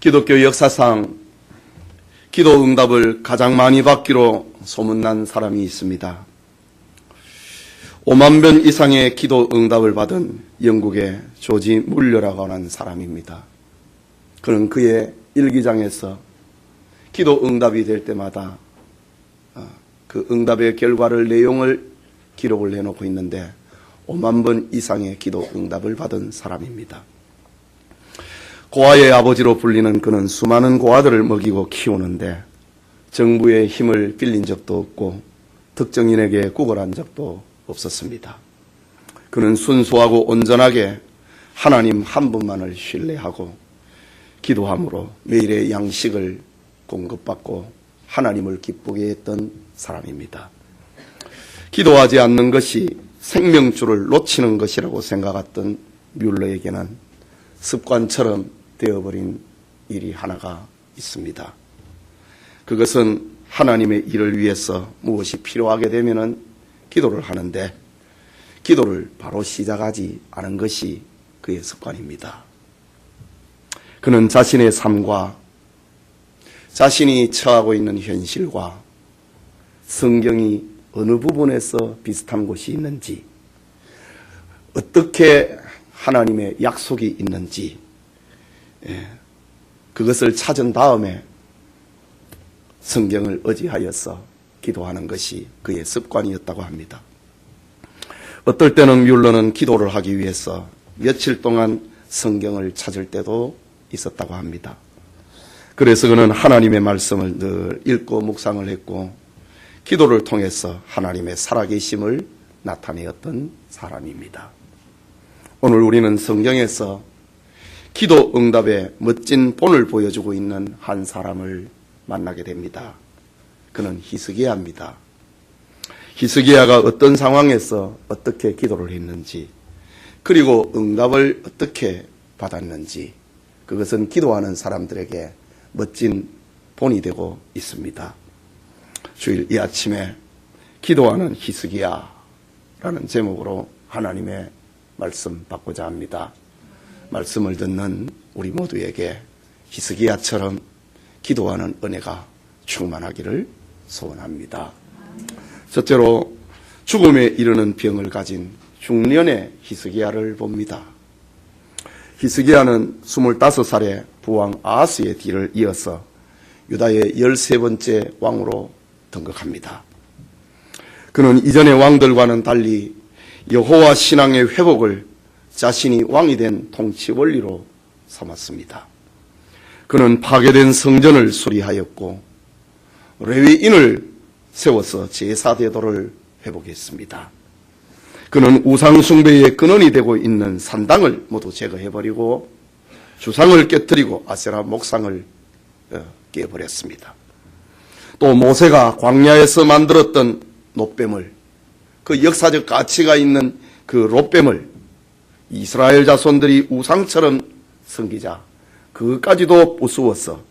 기독교 역사상 기도 응답을 가장 많이 받기로 소문난 사람이 있습니다. 5만 번 이상의 기도 응답을 받은 영국의 조지 물러라고 하는 사람입니다. 그는 그의 일기장에서 기도 응답이 될 때마다 그 응답의 결과를 내용을 기록을 해놓고 있는데 5만 번 이상의 기도 응답을 받은 사람입니다. 고아의 아버지로 불리는 그는 수많은 고아들을 먹이고 키우는데 정부의 힘을 빌린 적도 없고 특정인에게 구걸한 적도 없었습니다. 그는 순수하고 온전하게 하나님 한 분만을 신뢰하고 기도함으로 매일의 양식을 공급받고 하나님을 기쁘게 했던 사람입니다. 기도하지 않는 것이 생명줄을 놓치는 것이라고 생각했던 뮬러에게는 습관처럼 되어버린 일이 하나가 있습니다. 그것은 하나님의 일을 위해서 무엇이 필요하게 되면은 기도를 하는데 기도를 바로 시작하지 않은 것이 그의 습관입니다. 그는 자신의 삶과 자신이 처하고 있는 현실과 성경이 어느 부분에서 비슷한 곳이 있는지, 어떻게 하나님의 약속이 있는지 그것을 찾은 다음에 성경을 의지하여서 기도하는 것이 그의 습관이었다고 합니다. 어떨 때는 뮬러는 기도를 하기 위해서 며칠 동안 성경을 찾을 때도 있었다고 합니다. 그래서 그는 하나님의 말씀을 늘 읽고 묵상을 했고 기도를 통해서 하나님의 살아계심을 나타내었던 사람입니다. 오늘 우리는 성경에서 기도 응답의 멋진 본을 보여주고 있는 한 사람을 만나게 됩니다. 그는 히스기야입니다. 히스기야가 어떤 상황에서 어떻게 기도를 했는지, 그리고 응답을 어떻게 받았는지, 그것은 기도하는 사람들에게 멋진 본이 되고 있습니다. 주일 이 아침에 기도하는 히스기야라는 제목으로 하나님의 말씀 받고자 합니다. 말씀을 듣는 우리 모두에게 히스기야처럼 기도하는 은혜가 충만하기를 소원합니다. 첫째로 죽음에 이르는 병을 가진 중년의 히스기야를 봅니다. 히스기야는 25살에 부왕 아하스의 뒤를 이어서 유다의 13번째 왕으로 등극합니다. 그는 이전의 왕들과는 달리 여호와 신앙의 회복을 자신이 왕이 된 통치 원리로 삼았습니다. 그는 파괴된 성전을 수리하였고 레위인을 세워서 제사대도를 회복했습니다. 그는 우상숭배의 근원이 되고 있는 산당을 모두 제거해버리고 주상을 깨뜨리고 아세라 목상을 깨버렸습니다. 또 모세가 광야에서 만들었던 놋뱀을, 그 역사적 가치가 있는 그 롯뱀을 이스라엘 자손들이 우상처럼 섬기자 그것까지도 부수어서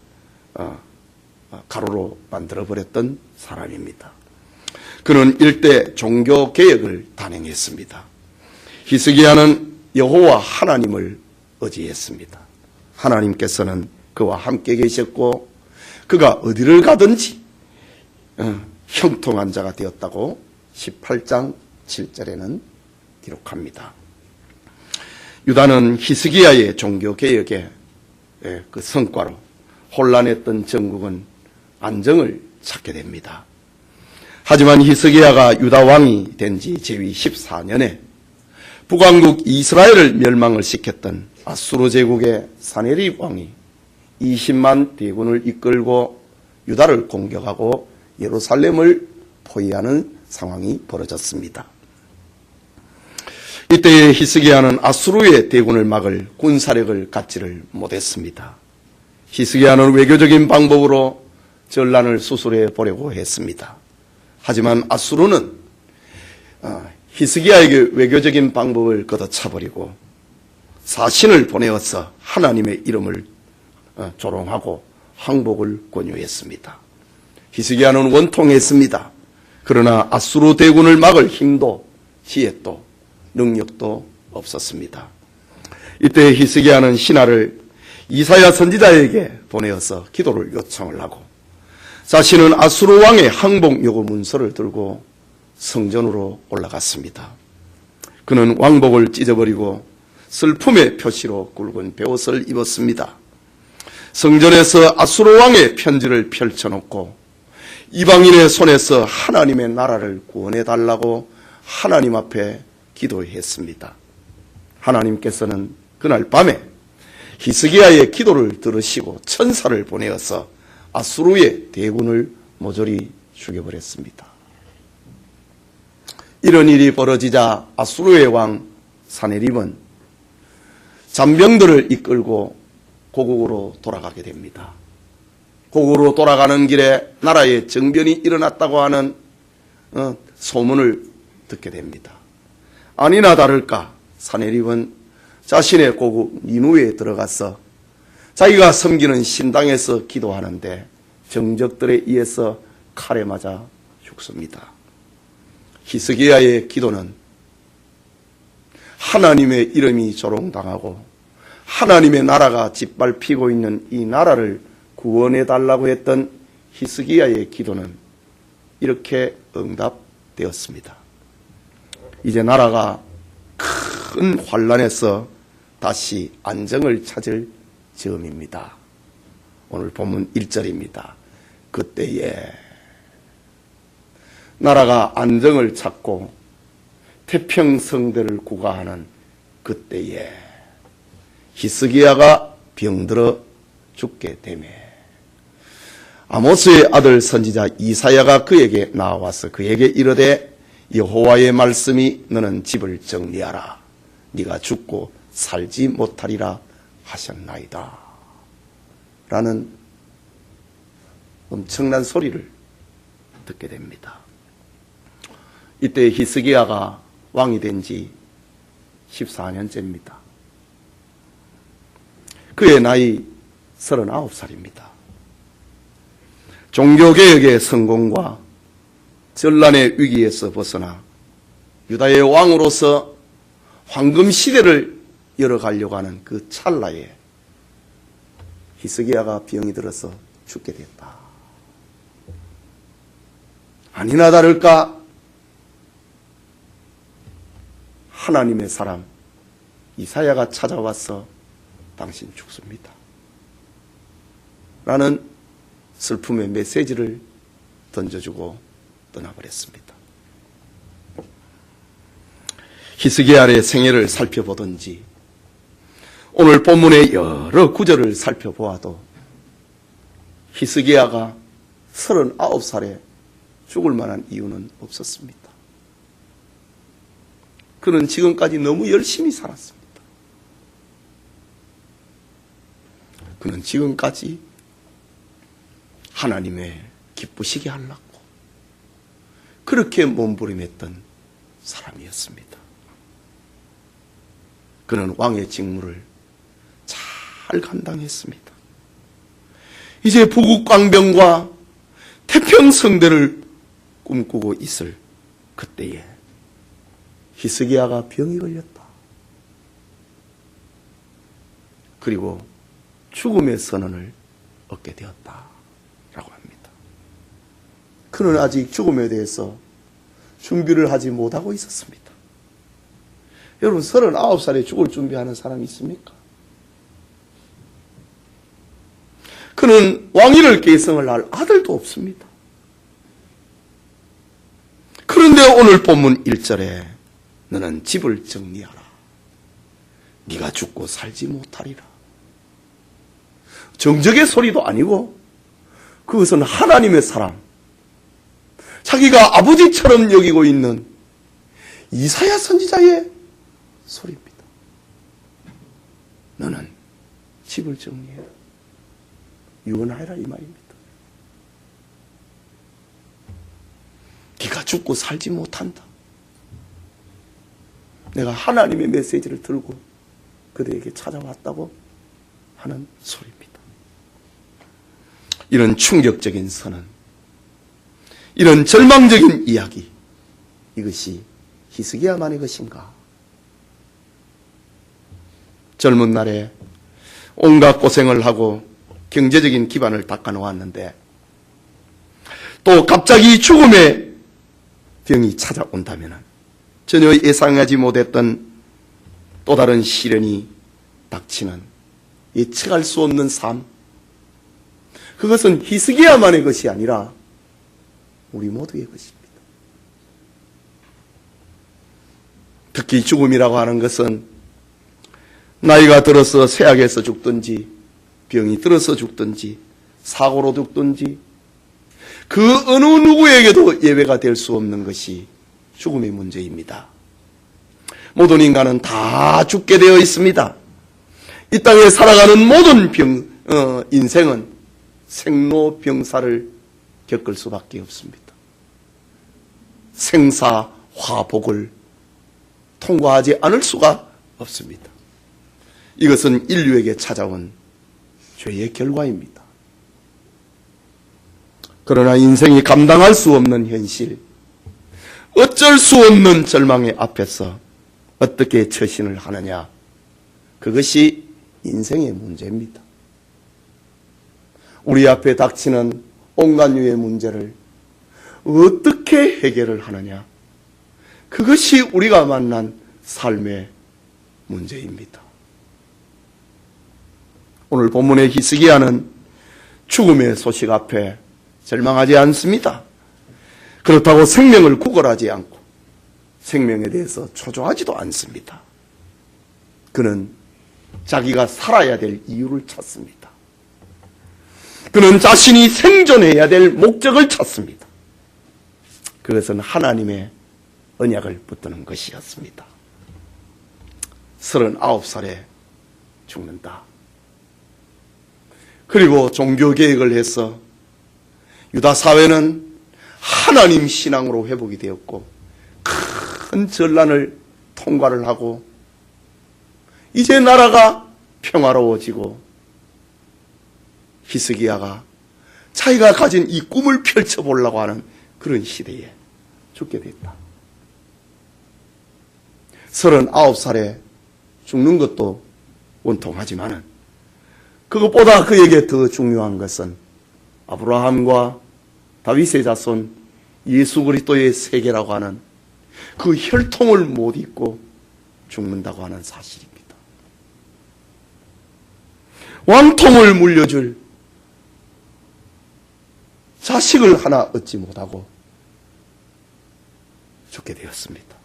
가루로 만들어버렸던 사람입니다. 그는 일대 종교개혁을 단행했습니다. 히스기야는 여호와 하나님을 의지했습니다. 하나님께서는 그와 함께 계셨고 그가 어디를 가든지 형통한 자가 되었다고 18장 7절에는 기록합니다. 유다는 히스기야의 종교개혁의 그 성과로 혼란했던 전국은 안정을 찾게 됩니다. 하지만 히스기야가 유다 왕이 된 지 제위 14년에 북왕국 이스라엘을 멸망을 시켰던 아수르 제국의 사네립 왕이 20만 대군을 이끌고 유다를 공격하고 예루살렘을 포위하는 상황이 벌어졌습니다. 이때의 히스기야는 아수르의 대군을 막을 군사력을 갖지를 못했습니다. 히스기야는 외교적인 방법으로 전란을 수술해 보려고 했습니다. 하지만 아수르는 히스기야에게 외교적인 방법을 걷어차버리고 사신을 보내어서 하나님의 이름을 조롱하고 항복을 권유했습니다. 히스기야는 원통했습니다. 그러나 아수르 대군을 막을 힘도 지혜도 능력도 없었습니다. 이때 히스기야는 신하를 이사야 선지자에게 보내어서 기도를 요청을 하고 자신은 아수르 왕의 항복 요구 문서를 들고 성전으로 올라갔습니다. 그는 왕복을 찢어버리고 슬픔의 표시로 굵은 베옷을 입었습니다. 성전에서 아수르 왕의 편지를 펼쳐놓고 이방인의 손에서 하나님의 나라를 구원해달라고 하나님 앞에 기도했습니다. 하나님께서는 그날 밤에 히스기야의 기도를 들으시고 천사를 보내어서 아수르의 대군을 모조리 죽여버렸습니다. 이런 일이 벌어지자 아수르의 왕 사네립은 잔병들을 이끌고 고국으로 돌아가게 됩니다. 고국으로 돌아가는 길에 나라에 정변이 일어났다고 하는 소문을 듣게 됩니다. 아니나 다를까 사네립은 자신의 고국 니누에 들어가서 자기가 섬기는 신당에서 기도하는데 정적들에 의해서 칼에 맞아 죽습니다. 히스기야의 기도는 하나님의 이름이 조롱당하고 하나님의 나라가 짓밟히고 있는 이 나라를 구원해달라고 했던 히스기야의 기도는 이렇게 응답되었습니다. 이제 나라가 큰 환란에서 다시 안정을 찾을 즈음입니다. 오늘 본문 1절입니다. 그때에 나라가 안정을 찾고 태평성대를 구가하는 그때에 히스기야가 병들어 죽게 되매 아모스의 아들 선지자 이사야가 그에게 나와서 그에게 이르되 여호와의 말씀이 너는 집을 정리하라. 네가 죽고 살지 못하리라 하셨나이다. 라는 엄청난 소리를 듣게 됩니다. 이때 히스기야가 왕이 된 지 14년째입니다. 그의 나이 39살입니다. 종교개혁의 성공과 전란의 위기에서 벗어나 유다의 왕으로서 황금시대를 열어가려고 하는 그 찰나에 히스기야가 병이 들어서 죽게 됐다. 아니나 다를까 하나님의 사람 이사야가 찾아와서 당신 죽습니다. 라는 슬픔의 메시지를 던져주고 떠나버렸습니다. 히스기야의 생애를 살펴보든지 오늘 본문의 여러 구절을 살펴보아도 히스기야가 39살에 죽을 만한 이유는 없었습니다. 그는 지금까지 너무 열심히 살았습니다. 그는 지금까지 하나님의 기쁘시게 하려고 그렇게 몸부림했던 사람이었습니다. 그는 왕의 직무를 잘 감당했습니다. 이제 부국강병과 태평성대를 꿈꾸고 있을 그때에 히스기야가 병이 걸렸다. 그리고 죽음의 선언을 얻게 되었다. 라고 합니다. 그는 아직 죽음에 대해서 준비를 하지 못하고 있었습니다. 여러분 39살에 죽을 준비하는 사람이 있습니까? 그는 왕위를 계승을 할 아들도 없습니다. 그런데 오늘 본문 1절에 너는 집을 정리하라. 네가 죽고 살지 못하리라. 정적의 소리도 아니고 그것은 하나님의 사람, 자기가 아버지처럼 여기고 있는 이사야 선지자의 소리입니다. 너는 집을 정리해라. 유언하라 이 말입니다. 네가 죽고 살지 못한다. 내가 하나님의 메시지를 들고 그들에게 찾아왔다고 하는 소리입니다. 이런 충격적인 선언, 이런 절망적인 이야기, 이것이 히스기야만의 것인가? 젊은 날에 온갖 고생을 하고 경제적인 기반을 닦아놓았는데 또 갑자기 죽음의 병이 찾아온다면 전혀 예상하지 못했던 또 다른 시련이 닥치는 예측할 수 없는 삶, 그것은 히스기야만의 것이 아니라 우리 모두의 것입니다. 특히 죽음이라고 하는 것은 나이가 들어서 쇠약해서 죽든지 병이 들어서 죽든지 사고로 죽든지 그 어느 누구에게도 예외가 될 수 없는 것이 죽음의 문제입니다. 모든 인간은 다 죽게 되어 있습니다. 이 땅에 살아가는 모든 인생은 생로병사를 겪을 수밖에 없습니다. 생사화복을 통과하지 않을 수가 없습니다. 이것은 인류에게 찾아온 죄의 결과입니다. 그러나 인생이 감당할 수 없는 현실, 어쩔 수 없는 절망의 앞에서 어떻게 처신을 하느냐, 그것이 인생의 문제입니다. 우리 앞에 닥치는 온갖 유의 문제를 어떻게 해결을 하느냐, 그것이 우리가 만난 삶의 문제입니다. 오늘 본문의 히스기야는 죽음의 소식 앞에 절망하지 않습니다. 그렇다고 생명을 구걸하지 않고 생명에 대해서 초조하지도 않습니다. 그는 자기가 살아야 될 이유를 찾습니다. 그는 자신이 생존해야 될 목적을 찾습니다. 그것은 하나님의 언약을 붙드는 것이었습니다. 39살에 죽는다. 그리고 종교개혁을 해서 유다 사회는 하나님 신앙으로 회복이 되었고 큰 전란을 통과를 하고 이제 나라가 평화로워지고 히스기야가 자기가 가진 이 꿈을 펼쳐보려고 하는 그런 시대에 죽게 됐다. 39살에 죽는 것도 원통하지만은 그것보다 그에게 더 중요한 것은 아브라함과 다윗의 자손 예수 그리스도의 세계라고 하는 그 혈통을 못 잊고 죽는다고 하는 사실입니다. 왕통을 물려줄 자식을 하나 얻지 못하고 죽게 되었습니다.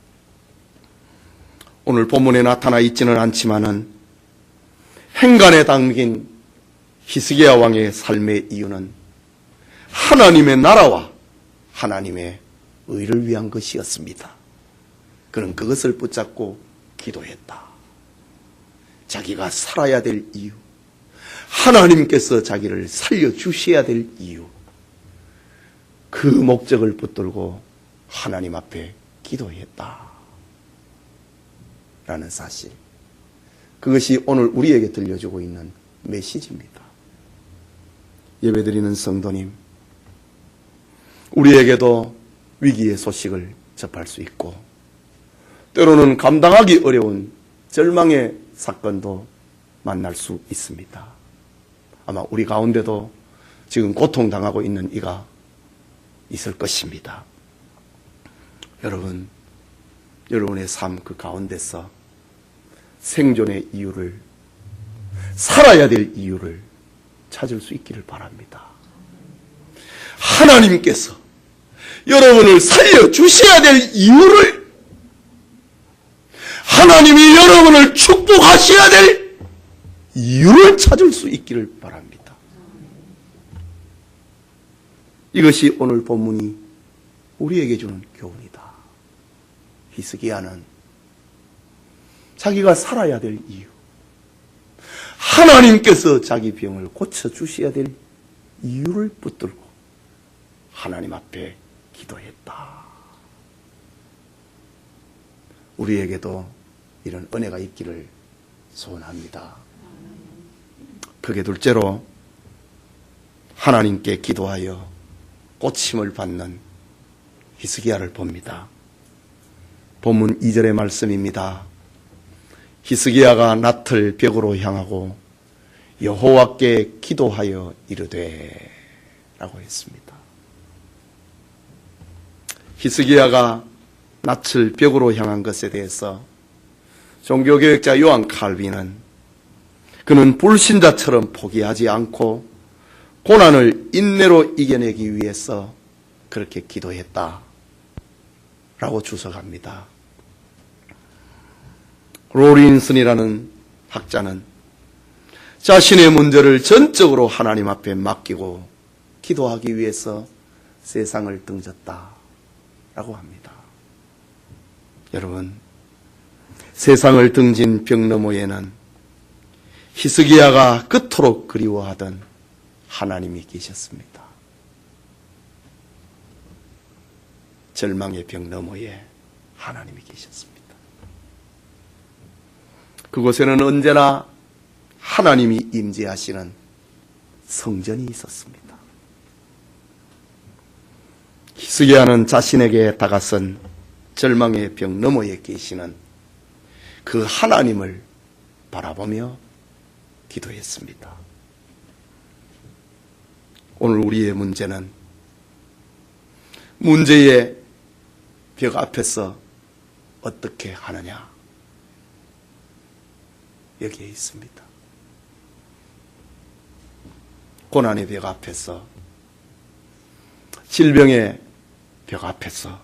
오늘 본문에 나타나 있지는 않지만은 행간에 담긴 히스기야 왕의 삶의 이유는 하나님의 나라와 하나님의 의를 위한 것이었습니다. 그는 그것을 붙잡고 기도했다. 자기가 살아야 될 이유, 하나님께서 자기를 살려주셔야 될 이유, 그 목적을 붙들고 하나님 앞에 기도했다. 라는 사실, 그것이 오늘 우리에게 들려주고 있는 메시지입니다. 예배드리는 성도님, 우리에게도 위기의 소식을 접할 수 있고 때로는 감당하기 어려운 절망의 사건도 만날 수 있습니다. 아마 우리 가운데도 지금 고통당하고 있는 이가 있을 것입니다. 여러분의 삶 그 가운데서 생존의 이유를, 살아야 될 이유를 찾을 수 있기를 바랍니다. 하나님께서 여러분을 살려주셔야 될 이유를, 하나님이 여러분을 축복하셔야 될 이유를 찾을 수 있기를 바랍니다. 이것이 오늘 본문이 우리에게 주는 교훈이다. 히스기야는 자기가 살아야 될 이유, 하나님께서 자기 병을 고쳐주셔야 될 이유를 붙들고 하나님 앞에 기도했다. 우리에게도 이런 은혜가 있기를 소원합니다. 그게 둘째로 하나님께 기도하여 고침을 받는 히스기야를 봅니다. 본문 2절의 말씀입니다. 히스기야가 낫을 벽으로 향하고 여호와께 기도하여 이르되 라고 했습니다. 히스기야가 낯을 벽으로 향한 것에 대해서 종교개혁자 요한 칼빈은 그는 불신자처럼 포기하지 않고 고난을 인내로 이겨내기 위해서 그렇게 기도했다 라고 주석합니다. 로린슨이라는 학자는 자신의 문제를 전적으로 하나님 앞에 맡기고 기도하기 위해서 세상을 등졌다 라고 합니다. 여러분, 세상을 등진 벽 너머에는 히스기야가 그토록 그리워하던 하나님이 계셨습니다. 절망의 벽 너머에 하나님이 계셨습니다. 그곳에는 언제나 하나님이 임재하시는 성전이 있었습니다. 히스기야는 자신에게 다가선 절망의 벽 너머에 계시는 그 하나님을 바라보며 기도했습니다. 오늘 우리의 문제는 문제의 벽 앞에서 어떻게 하느냐, 여기에 있습니다. 고난의 벽 앞에서, 질병의 벽 앞에서,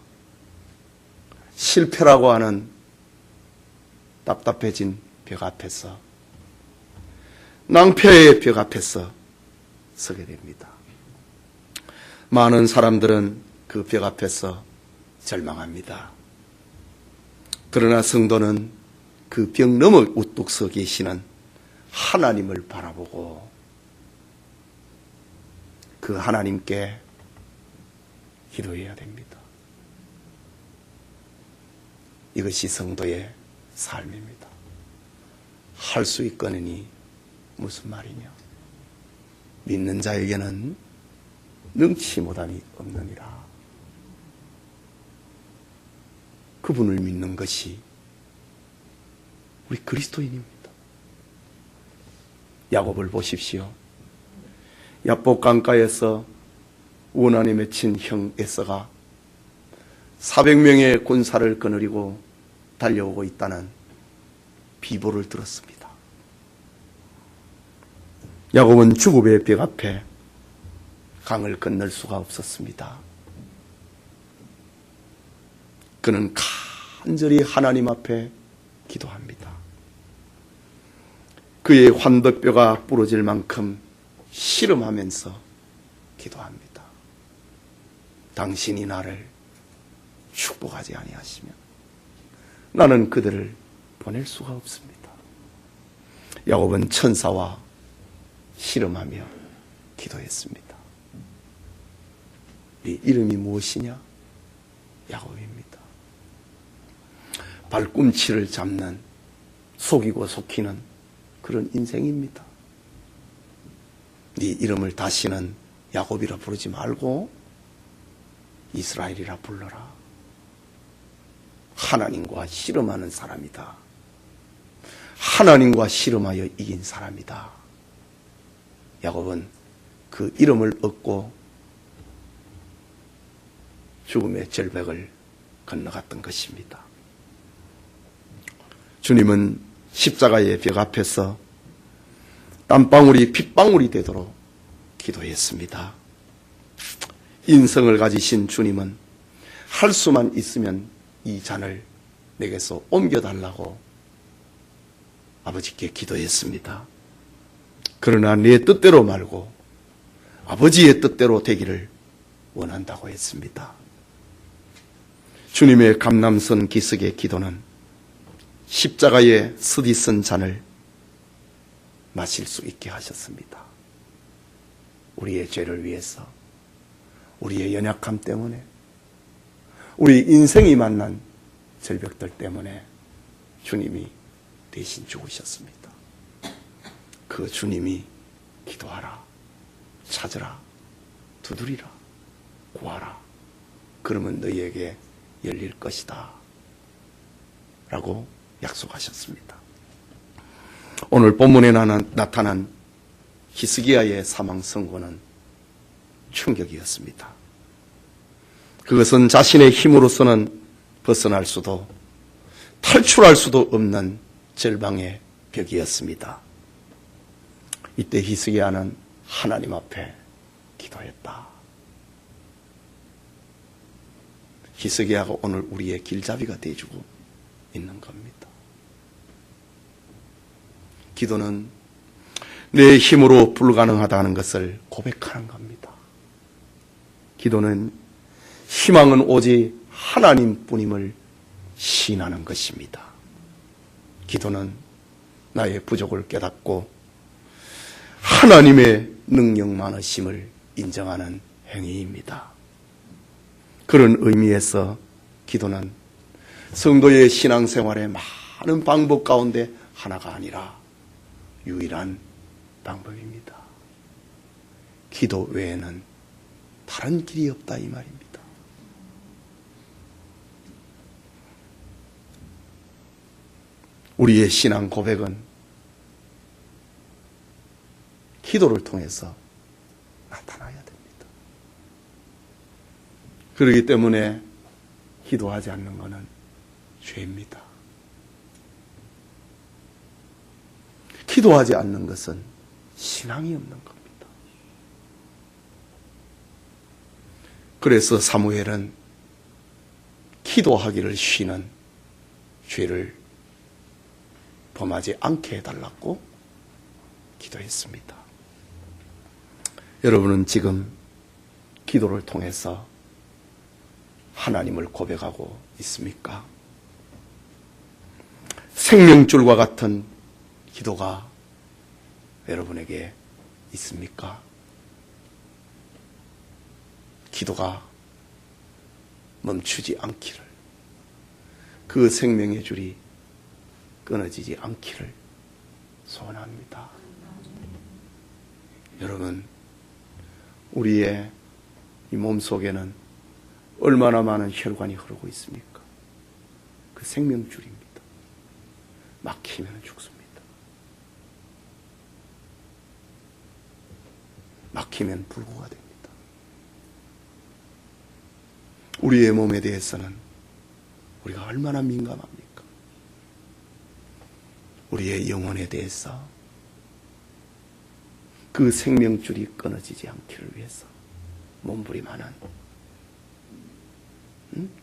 실패라고 하는 답답해진 벽 앞에서, 낭패의 벽 앞에서 서게 됩니다. 많은 사람들은 그 벽 앞에서 절망합니다. 그러나 성도는 그 벽 너머 우뚝 서 계시는 하나님을 바라보고 그 하나님께 기도해야 됩니다. 이것이 성도의 삶입니다. 할 수 있거니니 무슨 말이냐? 믿는 자에게는 능치 못함이 없느니라. 그분을 믿는 것이 우리 그리스도인입니다. 야곱을 보십시오. 야복 강가에서 원한에 맺힌 형 에서가 400명의 군사를 거느리고 달려오고 있다는 비보를 들었습니다. 야곱은 죽음의 벽 앞에 강을 건널 수가 없었습니다. 그는 간절히 하나님 앞에 기도합니다. 그의 환덕뼈가 부러질 만큼 씨름하면서 기도합니다. 당신이 나를 축복하지 아니하시면 나는 그들을 보낼 수가 없습니다. 야곱은 천사와 씨름하며 기도했습니다. 네 이름이 무엇이냐? 야곱입니다. 발꿈치를 잡는, 속이고 속히는 그런 인생입니다. 네 이름을 다시는 야곱이라 부르지 말고 이스라엘이라 불러라. 하나님과 씨름하는 사람이다. 하나님과 씨름하여 이긴 사람이다. 야곱은 그 이름을 얻고 죽음의 절벽을 건너갔던 것입니다. 주님은 십자가의 벽 앞에서 땀방울이 핏방울이 되도록 기도했습니다. 인성을 가지신 주님은 할 수만 있으면 이 잔을 내게서 옮겨달라고 아버지께 기도했습니다. 그러나 내 뜻대로 말고 아버지의 뜻대로 되기를 원한다고 했습니다. 주님의 감람선 기슭의 기도는 십자가의 스디 쓴 잔을 마실 수 있게 하셨습니다. 우리의 죄를 위해서, 우리의 연약함 때문에, 우리 인생이 만난 절벽들 때문에 주님이 대신 죽으셨습니다. 그 주님이 기도하라, 찾으라, 두드리라, 구하라. 그러면 너희에게 열릴 것이다 라고 약속하셨습니다. 오늘 본문에 나타난 히스기야의 사망 선고는 충격이었습니다. 그것은 자신의 힘으로서는 벗어날 수도 탈출할 수도 없는 절망의 벽이었습니다. 이때 히스기야는 하나님 앞에 기도했다. 히스기야가 오늘 우리의 길잡이가 되어주고 있는 겁니다. 기도는 내 힘으로 불가능하다는 것을 고백하는 겁니다. 기도는 희망은 오직 하나님뿐임을 시인하는 것입니다. 기도는 나의 부족을 깨닫고 하나님의 능력 많으심을 인정하는 행위입니다. 그런 의미에서 기도는 성도의 신앙생활의 많은 방법 가운데 하나가 아니라 유일한 방법입니다. 기도 외에는 다른 길이 없다 이 말입니다. 우리의 신앙 고백은 기도를 통해서 나타나야 됩니다. 그렇기 때문에 기도하지 않는 것은 죄입니다. 기도하지 않는 것은 신앙이 없는 겁니다. 그래서 사무엘은 기도하기를 쉬는 죄를 범하지 않게 해달라고 기도했습니다. 여러분은 지금 기도를 통해서 하나님을 고백하고 있습니까? 생명줄과 같은 기도가 여러분에게 있습니까? 기도가 멈추지 않기를, 그 생명의 줄이 끊어지지 않기를 소원합니다. 여러분, 우리의 이 몸속에는 얼마나 많은 혈관이 흐르고 있습니까? 그 생명줄입니다. 막히면 죽습니다. 막히면 불구가 됩니다. 우리의 몸에 대해서는 우리가 얼마나 민감합니까? 우리의 영혼에 대해서 그 생명줄이 끊어지지 않기를 위해서 몸부림하는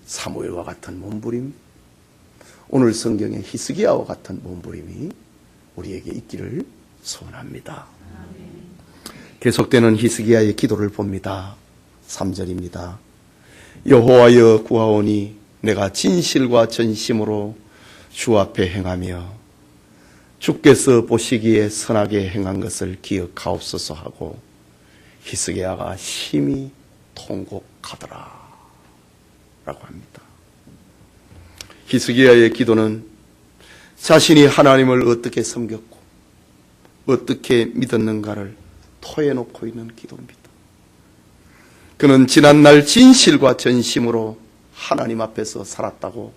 사무엘과 같은 몸부림, 오늘 성경의 히스기야와 같은 몸부림이 우리에게 있기를 소원합니다. 계속되는 히스기야의 기도를 봅니다. 3절입니다. 여호와여 구하오니 내가 진실과 전심으로 주 앞에 행하며 주께서 보시기에 선하게 행한 것을 기억하옵소서 하고 히스기야가 심히 통곡하더라 라고 합니다. 히스기야의 기도는 자신이 하나님을 어떻게 섬겼고 어떻게 믿었는가를 토해놓고 있는 기도입니다. 그는 지난날 진실과 전심으로 하나님 앞에서 살았다고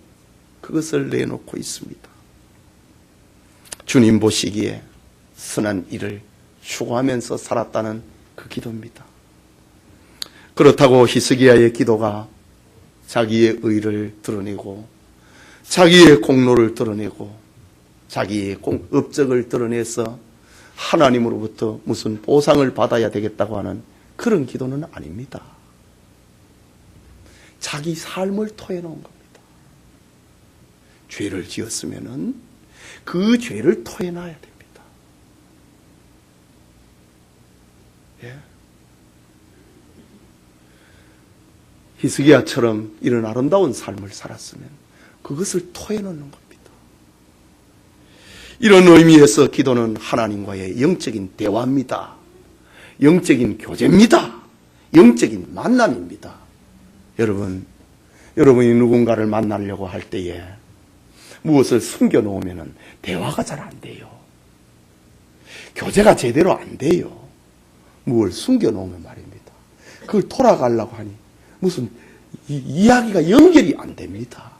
그것을 내놓고 있습니다. 주님 보시기에 선한 일을 추구하면서 살았다는 그 기도입니다. 그렇다고 히스기야의 기도가 자기의 의를 드러내고 자기의 공로를 드러내고 자기의 업적을 드러내서 하나님으로부터 무슨 보상을 받아야 되겠다고 하는 그런 기도는 아닙니다. 자기 삶을 토해놓은 겁니다. 죄를 지었으면은 그 죄를 토해놔야 됩니다. 예. 히스기야처럼 이런 아름다운 삶을 살았으면 그것을 토해놓는 겁니다. 이런 의미에서 기도는 하나님과의 영적인 대화입니다. 영적인 교제입니다. 영적인 만남입니다. 여러분이 누군가를 만나려고 할 때에 무엇을 숨겨놓으면 대화가 잘 안 돼요. 교제가 제대로 안 돼요. 무엇을 숨겨놓으면 말입니다. 그걸 돌아가려고 하니 무슨 이야기가 연결이 안 됩니다.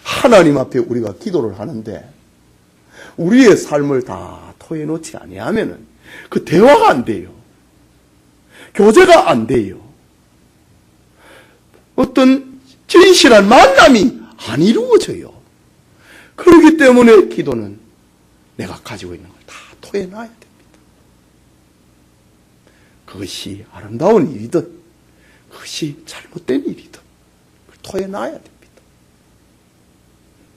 하나님 앞에 우리가 기도를 하는데 우리의 삶을 다 토해놓지 아니하면은 그 대화가 안 돼요. 교제가 안 돼요. 어떤 진실한 만남이 안 이루어져요. 그렇기 때문에 기도는 내가 가지고 있는 걸 다 토해놔야 됩니다. 그것이 아름다운 일이든 그것이 잘못된 일이든 토해놔야 됩니다.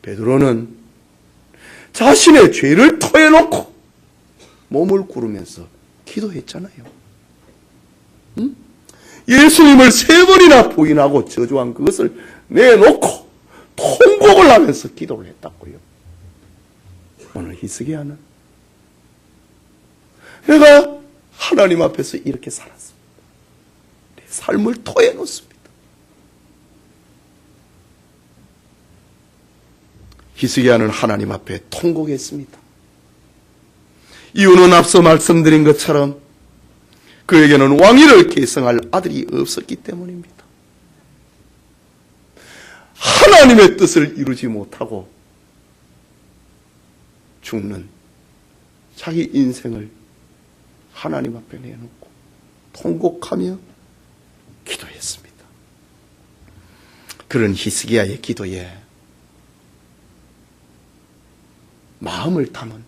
베드로는 자신의 죄를 토해놓고 몸을 구르면서 기도했잖아요. 응? 예수님을 3번이나 부인하고 저주한 그것을 내놓고 통곡을 하면서 기도를 했다고요. 오늘 히스기야는 내가 하나님 앞에서 이렇게 살았습니다. 내 삶을 토해놓습니다. 히스기야는 하나님 앞에 통곡했습니다. 이유는 앞서 말씀드린 것처럼 그에게는 왕위를 계승할 아들이 없었기 때문입니다. 하나님의 뜻을 이루지 못하고 죽는 자기 인생을 하나님 앞에 내놓고 통곡하며 기도했습니다. 그런 히스기야의 기도에 마음을 담은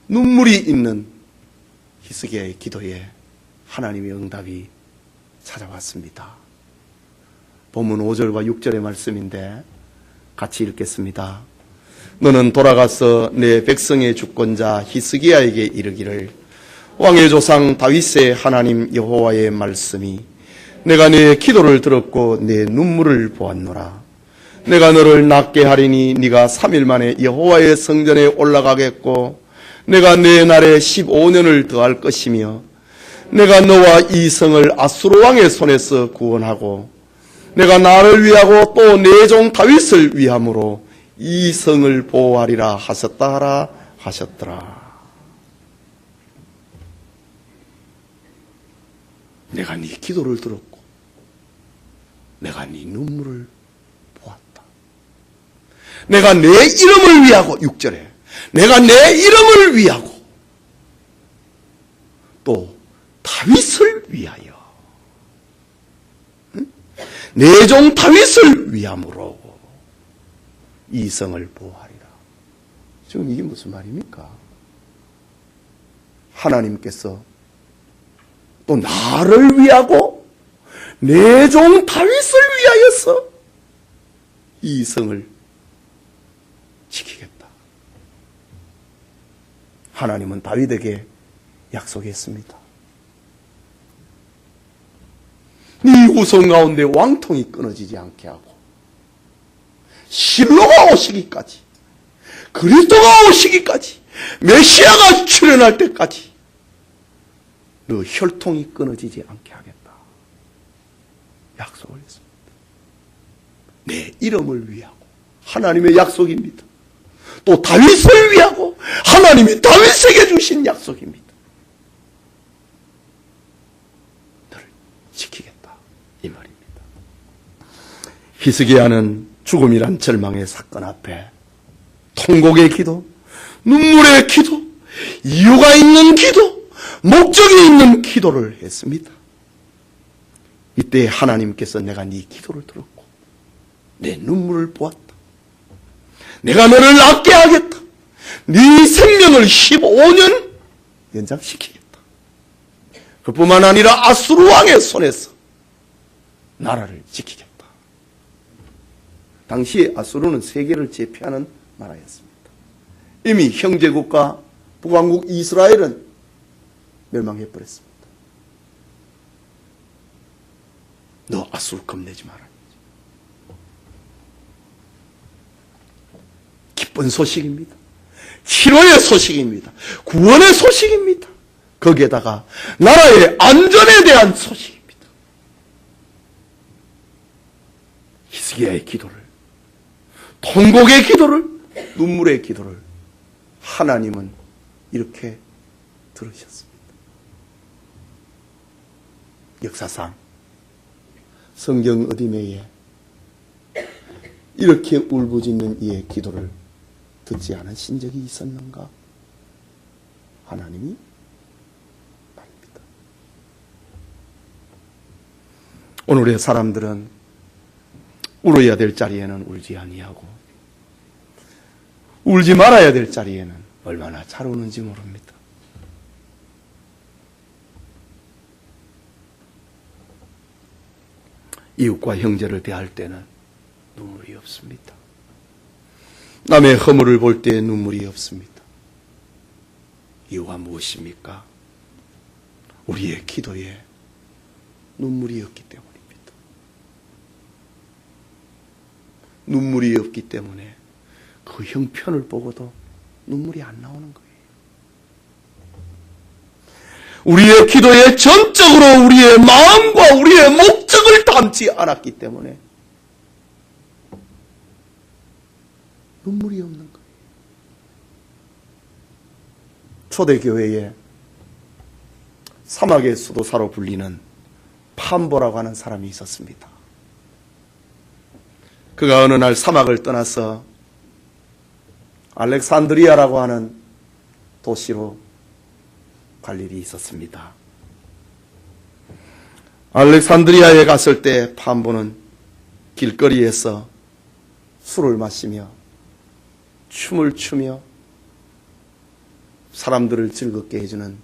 눈물이 있는 히스기야의 기도에 하나님의 응답이 찾아왔습니다. 본문 5절과 6절의 말씀인데 같이 읽겠습니다. 너는 돌아가서 내 백성의 주권자 히스기야에게 이르기를 왕의 조상 다윗의 하나님 여호와의 말씀이 내가 네 기도를 들었고 내 눈물을 보았노라. 내가 너를 낫게 하리니 네가 3일 만에 여호와의 성전에 올라가겠고 내가 내 날에 15년을 더할 것이며 내가 너와 이 성을 아수르 왕의 손에서 구원하고 내가 나를 위하고 또 내 종 다윗을 위함으로 이 성을 보호하리라 하셨다 하라 하셨더라. 내가 네 기도를 들었고 내가 네 눈물을 보았다. 내가 내 이름을 위하고 6절에 내가 내 이름을 위하고 또 다윗을 위하여 내 종 다윗을 위함으로 이 성을 보호하리라. 지금 이게 무슨 말입니까? 하나님께서 또 나를 위하고 내 종 다윗을 위하여서 이 성을 지키겠다. 하나님은 다윗에게 약속했습니다. 네 후손 가운데 왕통이 끊어지지 않게 하고 실로가 오시기까지, 그리스도가 오시기까지, 메시아가 출현할 때까지 너 혈통이 끊어지지 않게 하겠다. 약속을 했습니다. 내 이름을 위하고 하나님의 약속입니다. 또 다윗을 위하고 하나님이 다윗에게 주신 약속입니다. 너를 지키겠다 이 말입니다. 히스기야는 죽음이란 절망의 사건 앞에 통곡의 기도, 눈물의 기도, 이유가 있는 기도, 목적이 있는 기도를 했습니다. 이때 하나님께서 내가 네 기도를 들었고 내 눈물을 보았다. 내가 너를 낫게 하겠다. 네 생명을 15년 연장시키겠다. 그뿐만 아니라 아수르 왕의 손에서 나라를 지키겠다. 당시에 아수르는 세계를 제패하는 나라였습니다. 이미 형제국가 북왕국 이스라엘은 멸망해버렸습니다. 너 아수르 겁내지 마라. 기쁜 소식입니다. 치료의 소식입니다. 구원의 소식입니다. 거기에다가 나라의 안전에 대한 소식입니다. 히스기야의 기도를, 통곡의 기도를, 눈물의 기도를 하나님은 이렇게 들으셨습니다. 역사상 성경 어디매에 이렇게 울부짖는 이의 기도를 듣지 않으신 적이 있었는가? 하나님이 말입니다. 오늘의 사람들은 울어야 될 자리에는 울지 아니하고 울지 말아야 될 자리에는 얼마나 잘 우는지 모릅니다. 이웃과 형제를 대할 때는 눈물이 없습니다. 남의 허물을 볼 때 눈물이 없습니다. 이유가 무엇입니까? 우리의 기도에 눈물이 없기 때문입니다. 눈물이 없기 때문에 그 형편을 보고도 눈물이 안 나오는 거예요. 우리의 기도에 전적으로 우리의 마음과 우리의 목적을 담지 않았기 때문에 눈물이 없는 거예요. 초대교회에 사막의 수도사로 불리는 판보라고 하는 사람이 있었습니다. 그가 어느 날 사막을 떠나서 알렉산드리아라고 하는 도시로 갈 일이 있었습니다. 알렉산드리아에 갔을 때 판보는 길거리에서 술을 마시며 춤을 추며 사람들을 즐겁게 해주는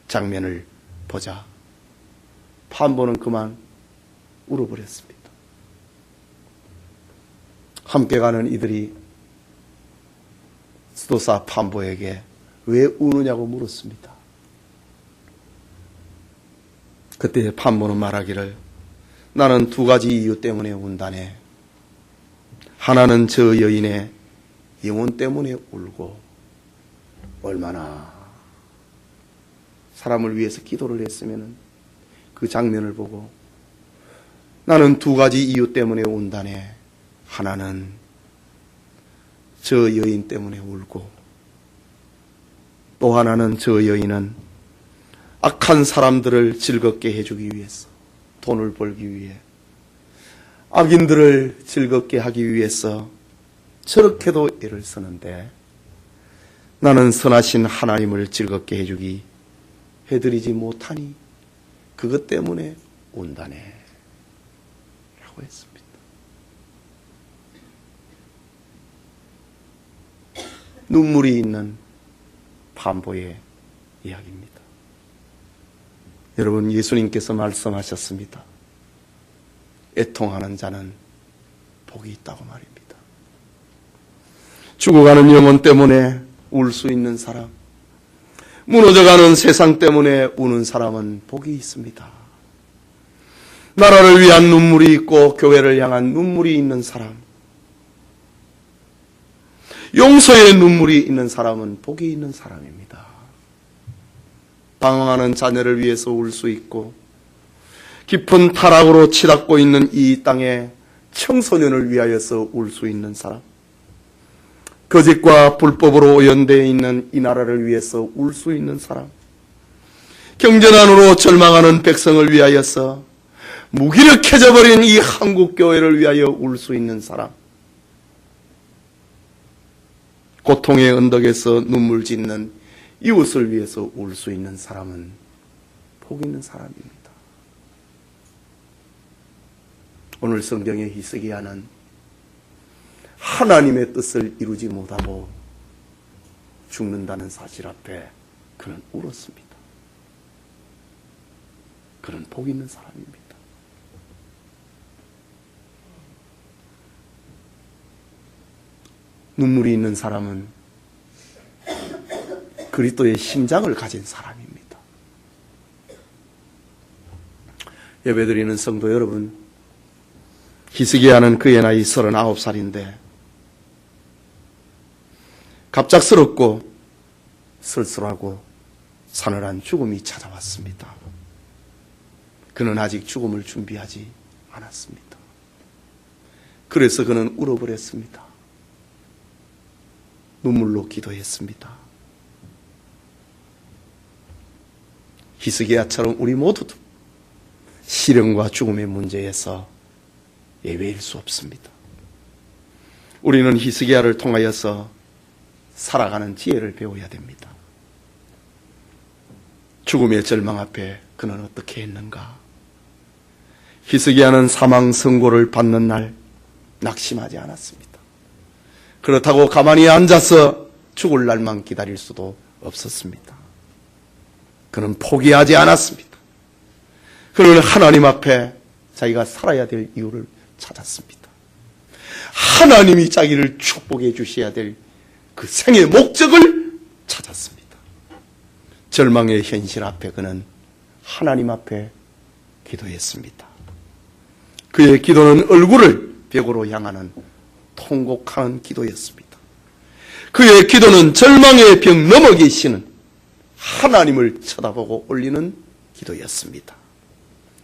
장면을 보자 판보는 그만 울어버렸습니다. 함께 가는 이들이 수도사 판보에게 왜 우느냐고 물었습니다. 그때 판보는 말하기를 나는 두 가지 이유 때문에 운다네. 하나는 저 여인의 영혼 때문에 울고 얼마나 사람을 위해서 기도를 했으면 그 장면을 보고 나는 두 가지 이유 때문에 운다네. 하나는 저 여인 때문에 울고 또 하나는 저 여인은 악한 사람들을 즐겁게 해주기 위해서 돈을 벌기 위해 악인들을 즐겁게 하기 위해서 저렇게도 애를 쓰는데 나는 선하신 하나님을 즐겁게 해드리지 못하니 그것 때문에 온다네 라고 했습니다. 눈물이 있는 판보의 이야기입니다. 여러분, 예수님께서 말씀하셨습니다. 애통하는 자는 복이 있다고 말입니다. 죽어가는 영혼 때문에 울 수 있는 사람, 무너져가는 세상 때문에 우는 사람은 복이 있습니다. 나라를 위한 눈물이 있고 교회를 향한 눈물이 있는 사람, 용서의 눈물이 있는 사람은 복이 있는 사람입니다. 방황하는 자녀를 위해서 울 수 있고 깊은 타락으로 치닫고 있는 이 땅에 청소년을 위하여서 울 수 있는 사람, 거짓과 불법으로 오연되어 있는 이 나라를 위해서 울 수 있는 사람, 경전안으로 절망하는 백성을 위하여서 무기력해져 버린 이 한국교회를 위하여 울 수 있는 사람, 고통의 언덕에서 눈물 짓는 이웃을 위해서 울 수 있는 사람은 복 있는 사람입니다. 오늘 성경의 히스기야는 하나님의 뜻을 이루지 못하고 죽는다는 사실 앞에 그는 울었습니다. 그는 복 있는 사람입니다. 눈물이 있는 사람은 그리스도의 심장을 가진 사람입니다. 예배드리는 성도 여러분, 히스기야는 그의 나이 39살인데 갑작스럽고 쓸쓸하고 사늘한 죽음이 찾아왔습니다. 그는 아직 죽음을 준비하지 않았습니다. 그래서 그는 울어버렸습니다. 눈물로 기도했습니다. 히스기야처럼 우리 모두도 시련과 죽음의 문제에서 예외일 수 없습니다. 우리는 히스기야를 통하여서 살아가는 지혜를 배워야 됩니다. 죽음의 절망 앞에 그는 어떻게 했는가? 히스기야는 사망 선고를 받는 날 낙심하지 않았습니다. 그렇다고 가만히 앉아서 죽을 날만 기다릴 수도 없었습니다. 그는 포기하지 않았습니다. 그는 하나님 앞에 자기가 살아야 될 이유를 찾았습니다. 하나님이 자기를 축복해 주셔야 될 그 생의 목적을 찾았습니다. 절망의 현실 앞에 그는 하나님 앞에 기도했습니다. 그의 기도는 얼굴을 벽으로 향하는 통곡하는 기도였습니다. 그의 기도는 절망의 벽 넘어 계시는 하나님을 쳐다보고 올리는 기도였습니다.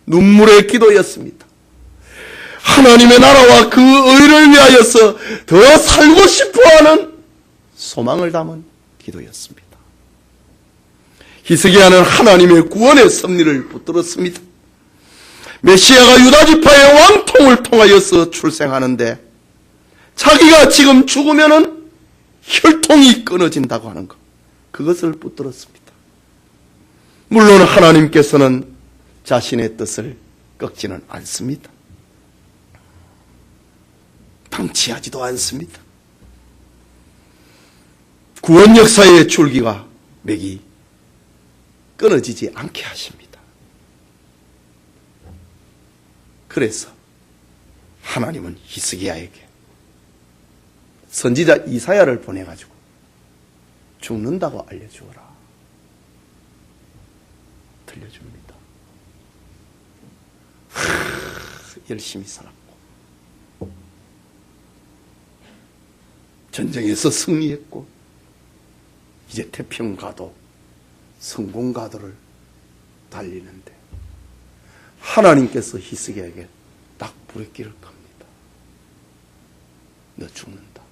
눈물의 기도였습니다. 하나님의 나라와 그 의를 위하여서 더 살고 싶어하는 소망을 담은 기도였습니다. 히스기야는 하나님의 구원의 섭리를 붙들었습니다. 메시아가 유다지파의 왕통을 통하여서 출생하는데 자기가 지금 죽으면은 혈통이 끊어진다고 하는 것, 그것을 붙들었습니다. 물론 하나님께서는 자신의 뜻을 꺾지는 않습니다. 방치하지도 않습니다. 구원 역사의 줄기가 맥이 끊어지지 않게 하십니다. 그래서 하나님은 히스기야에게 선지자 이사야를 보내가지고 죽는다고 알려주어라 들려줍니다. 열심히 살았고 전쟁에서 승리했고 이제 태평가도 성공가도를 달리는데 하나님께서 히스기야에게 딱 부르기를 겁니다. 너 죽는다.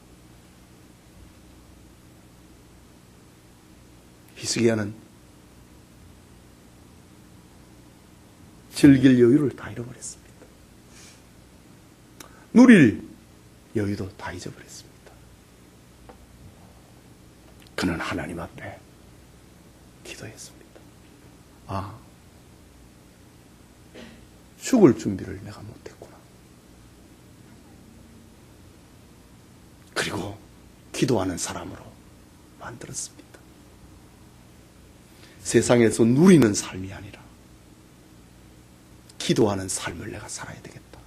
히스기야는 즐길 여유를 다 잃어버렸습니다. 누릴 여유도 다 잊어버렸습니다. 그는 하나님 앞에 기도했습니다. 아, 죽을 준비를 내가 못했구나. 그리고 기도하는 사람으로 만들었습니다. 세상에서 누리는 삶이 아니라 기도하는 삶을 내가 살아야 되겠다.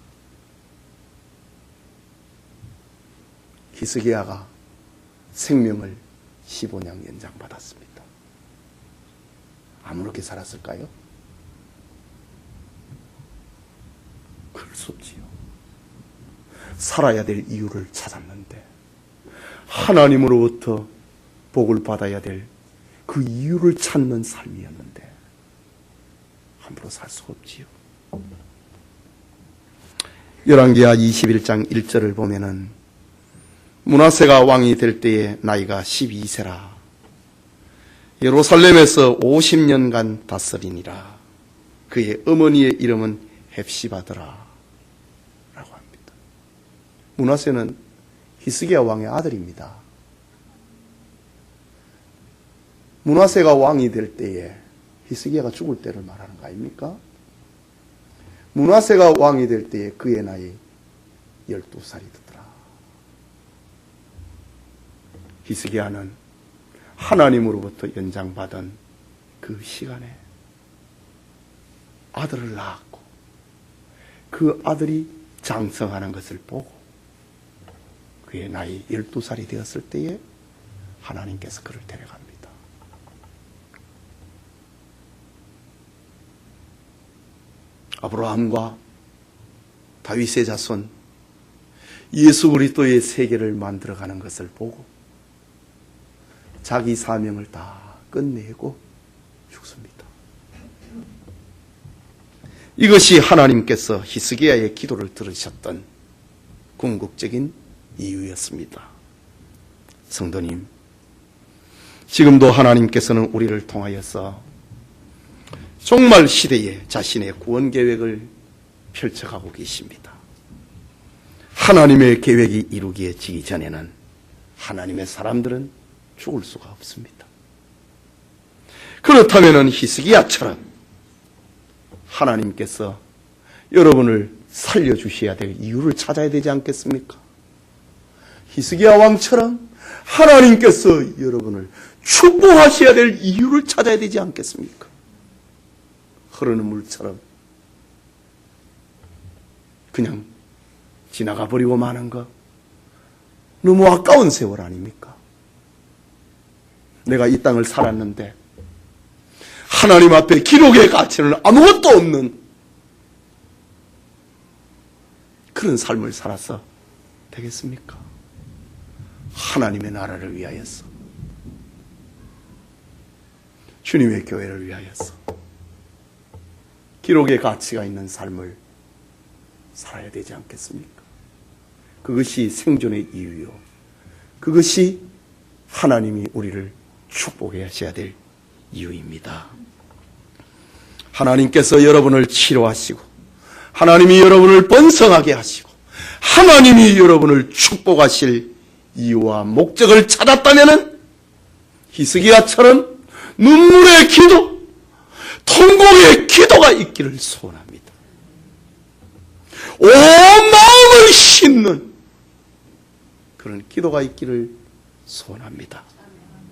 히스기야가 생명을 15년 연장받았습니다. 아무렇게 살았을까요? 그럴 수 없지요. 살아야 될 이유를 찾았는데 하나님으로부터 복을 받아야 될 그 이유를 찾는 삶이었는데 함부로 살 수가 없지요. 열왕기하 21장 1절을 보면은 므낫세가 왕이 될 때에 나이가 12세라. 예루살렘에서 50년간 다스리니라. 그의 어머니의 이름은 헵시바더라 라고 합니다. 므낫세는 히스기야 왕의 아들입니다. 므낫세가 왕이 될 때에 히스기야가 죽을 때를 말하는 거 아닙니까? 므낫세가 왕이 될 때에 그의 나이 12살이 되더라. 히스기야는 하나님으로부터 연장받은 그 시간에 아들을 낳았고 그 아들이 장성하는 것을 보고 그의 나이 12살이 되었을 때에 하나님께서 그를 데려갑니다. 아브라함과 다윗의 자손 예수 그리스도의 세계를 만들어가는 것을 보고 자기 사명을 다 끝내고 죽습니다. 이것이 하나님께서 히스기야의 기도를 들으셨던 궁극적인 이유였습니다. 성도님, 지금도 하나님께서는 우리를 통하여서 종말 시대에 자신의 구원 계획을 펼쳐가고 계십니다. 하나님의 계획이 이루어지기 전에는 하나님의 사람들은 죽을 수가 없습니다. 그렇다면 히스기야처럼 하나님께서 여러분을 살려주셔야 될 이유를 찾아야 되지 않겠습니까? 히스기야 왕처럼 하나님께서 여러분을 축복하셔야 될 이유를 찾아야 되지 않겠습니까? 흐르는 물처럼 그냥 지나가 버리고 마는 거 너무 아까운 세월 아닙니까? 내가 이 땅을 살았는데 하나님 앞에 기록의 가치는 아무것도 없는 그런 삶을 살아서 되겠습니까? 하나님의 나라를 위하여서, 주님의 교회를 위하여서 기록의 가치가 있는 삶을 살아야 되지 않겠습니까? 그것이 생존의 이유요, 그것이 하나님이 우리를 축복해 하셔야 될 이유입니다. 하나님께서 여러분을 치료하시고 하나님이 여러분을 번성하게 하시고 하나님이 여러분을 축복하실 이유와 목적을 찾았다면 히스기야처럼 눈물의 기도, 통곡의 기도가 있기를 소원합니다. 온 마음을 싣는 그런 기도가 있기를 소원합니다.